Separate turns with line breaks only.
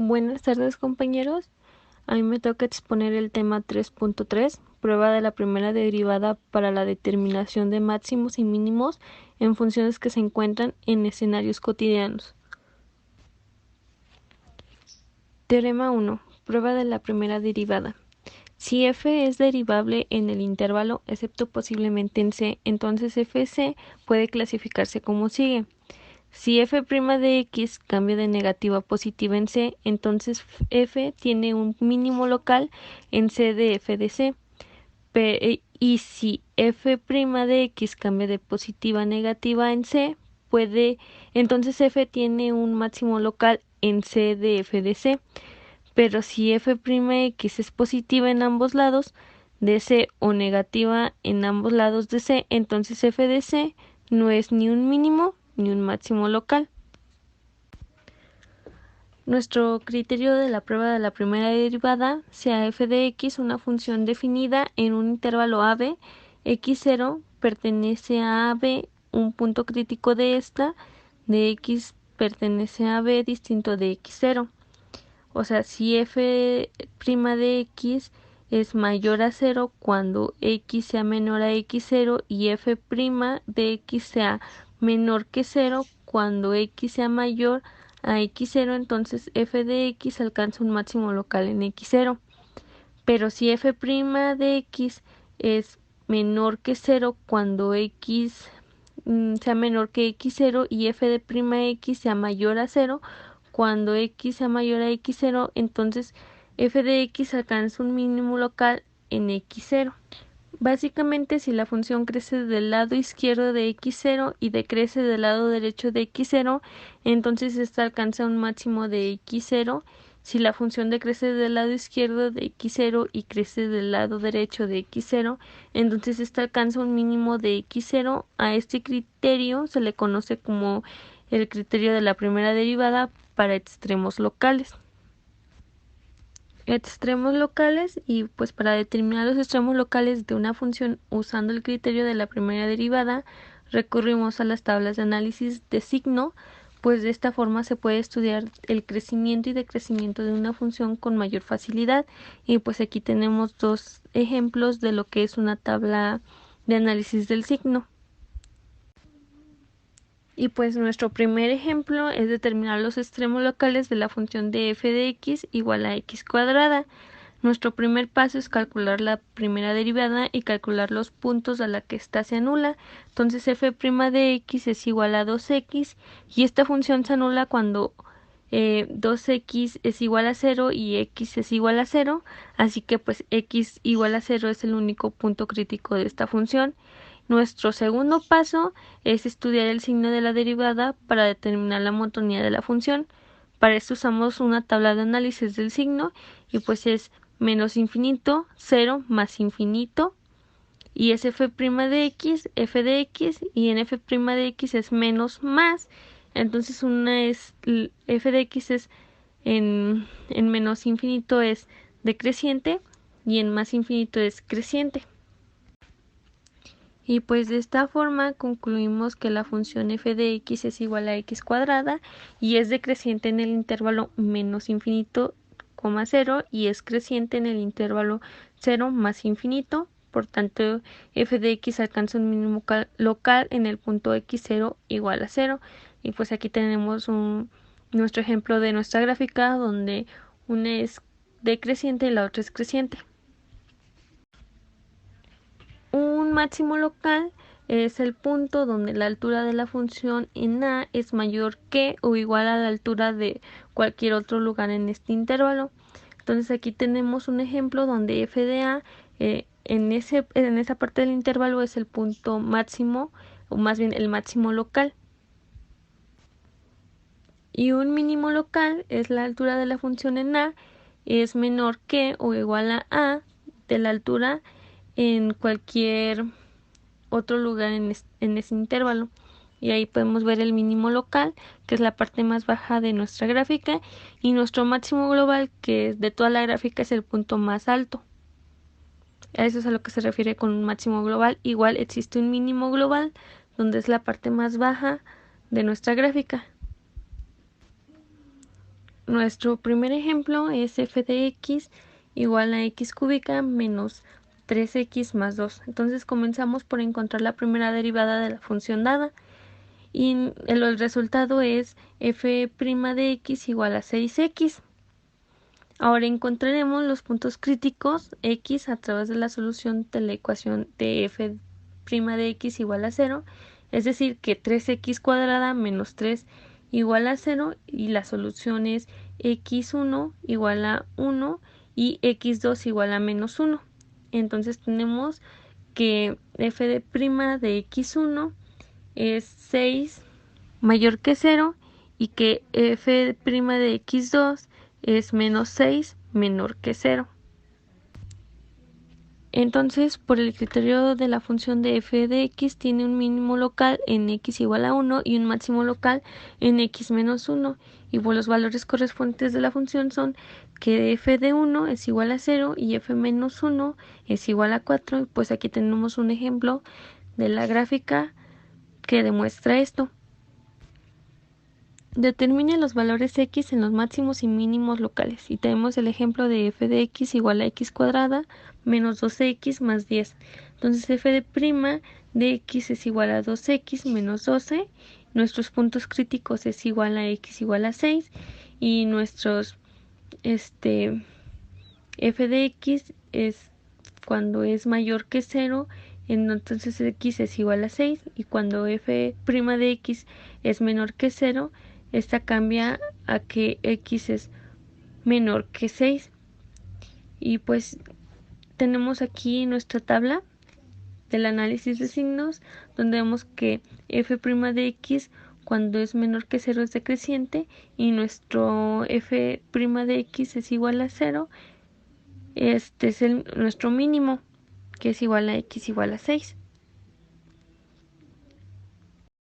Buenas tardes, compañeros. A mí me toca exponer el tema 3.3, prueba de la primera derivada para la determinación de máximos y mínimos en funciones que se encuentran en escenarios cotidianos. Teorema 1. Prueba de la primera derivada. Si f es derivable en el intervalo, excepto posiblemente en c, entonces fc puede clasificarse como sigue. Si f' de x cambia de negativa a positiva en c, entonces f tiene un mínimo local en c de f de c. Y si f' de x cambia de positiva a negativa en c, entonces f tiene un máximo local en c de f de c. Pero si f'x es positiva en ambos lados de c o negativa en ambos lados de c, entonces f de c no es ni un mínimo ni un máximo local. Nuestro criterio de la prueba de la primera derivada sea f de x una función definida en un intervalo AB, x0 pertenece a AB, un punto crítico de esta, de x pertenece a B distinto de x0. O sea, si f' de x es mayor a 0 cuando x sea menor a x0 y f' de x sea menor que 0 cuando x sea mayor a x0, entonces f de x alcanza un máximo local en x0. Pero si f' de x es menor que 0 cuando x sea menor que x0 y f de x sea mayor a 0, cuando x sea mayor a x0, entonces f de x alcanza un mínimo local en x0. Básicamente, si la función crece del lado izquierdo de x0 y decrece del lado derecho de x0, entonces esta alcanza un máximo de x0. Si la función decrece del lado izquierdo de x0 y crece del lado derecho de x0, entonces esta alcanza un mínimo de x0. A este criterio se le conoce como el criterio de la primera derivada para extremos locales. Extremos locales, y pues para determinar los extremos locales de una función usando el criterio de la primera derivada recurrimos a las tablas de análisis de signo, pues de esta forma se puede estudiar el crecimiento y decrecimiento de una función con mayor facilidad. Y pues aquí tenemos dos ejemplos de lo que es una tabla de análisis del signo. Y pues nuestro primer ejemplo es determinar los extremos locales de la función de f de x igual a x cuadrada. Nuestro primer paso es calcular la primera derivada y calcular los puntos a la que ésta se anula. Entonces f' de x es igual a 2x y esta función se anula cuando 2x es igual a 0 y x es igual a 0. Así que pues x igual a 0 es el único punto crítico de esta función. Nuestro segundo paso es estudiar el signo de la derivada para determinar la motonía de la función. Para esto usamos una tabla de análisis del signo y pues es menos infinito, 0 más infinito, y es f' de x, f de x, y en f' de x es menos más. Entonces una es f de x es en menos infinito es decreciente y en más infinito es creciente. Y pues de esta forma concluimos que la función f de x es igual a x cuadrada y es decreciente en el intervalo menos infinito, 0 y es creciente en el intervalo 0 más infinito. Por tanto, f de x alcanza un mínimo local en el punto x0 igual a 0. Y pues aquí tenemos nuestro ejemplo de nuestra gráfica donde una es decreciente y la otra es creciente. Un máximo local es el punto donde la altura de la función en A es mayor que o igual a la altura de cualquier otro lugar en este intervalo. Entonces aquí tenemos un ejemplo donde f de A en esa parte del intervalo es el punto máximo, o más bien el máximo local. Y un mínimo local es la altura de la función en A es menor que o igual a A de la altura en cualquier otro lugar en ese intervalo. Y ahí podemos ver el mínimo local, que es la parte más baja de nuestra gráfica, y nuestro máximo global, que de toda la gráfica es el punto más alto. A eso es a lo que se refiere con un máximo global. Igual existe un mínimo global, donde es la parte más baja de nuestra gráfica. nuestro primer ejemplo es f de x igual a x cúbica menos 3x más 2. Entonces comenzamos por encontrar la primera derivada de la función dada. Y el resultado es f' de x igual a 6x. Ahora encontraremos los puntos críticos x a través de la solución de la ecuación de f' de x igual a 0, es decir, que 3x cuadrada menos 3 igual a 0 y la solución es x1 igual a 1 y x2 igual a menos 1. Entonces tenemos que f de x1 es 6 mayor que 0 y que f' de x2 es menos 6 menor que 0. Entonces, por el criterio de la función de f de x, tiene un mínimo local en x igual a 1 y un máximo local en x menos 1. Y pues los valores correspondientes de la función son que f de 1 es igual a 0 y f menos 1 es igual a 4. Y pues aquí tenemos un ejemplo de la gráfica que demuestra esto. Determine los valores x en los máximos y mínimos locales. Y tenemos el ejemplo de f de x igual a x cuadrada menos 12x más 10. Entonces f de x es igual a 2x menos 12. Nuestros puntos críticos es igual a x igual a 6. Y nuestros f de x es cuando es mayor que 0. Entonces x es igual a 6. Y cuando f' de x es menor que 0, esta cambia a que x es menor que 6. Y pues tenemos aquí nuestra tabla del análisis de signos, donde vemos que f' de x cuando es menor que 0 es decreciente y nuestro f' de x es igual a 0. Este es nuestro mínimo, que es igual a x igual a 6.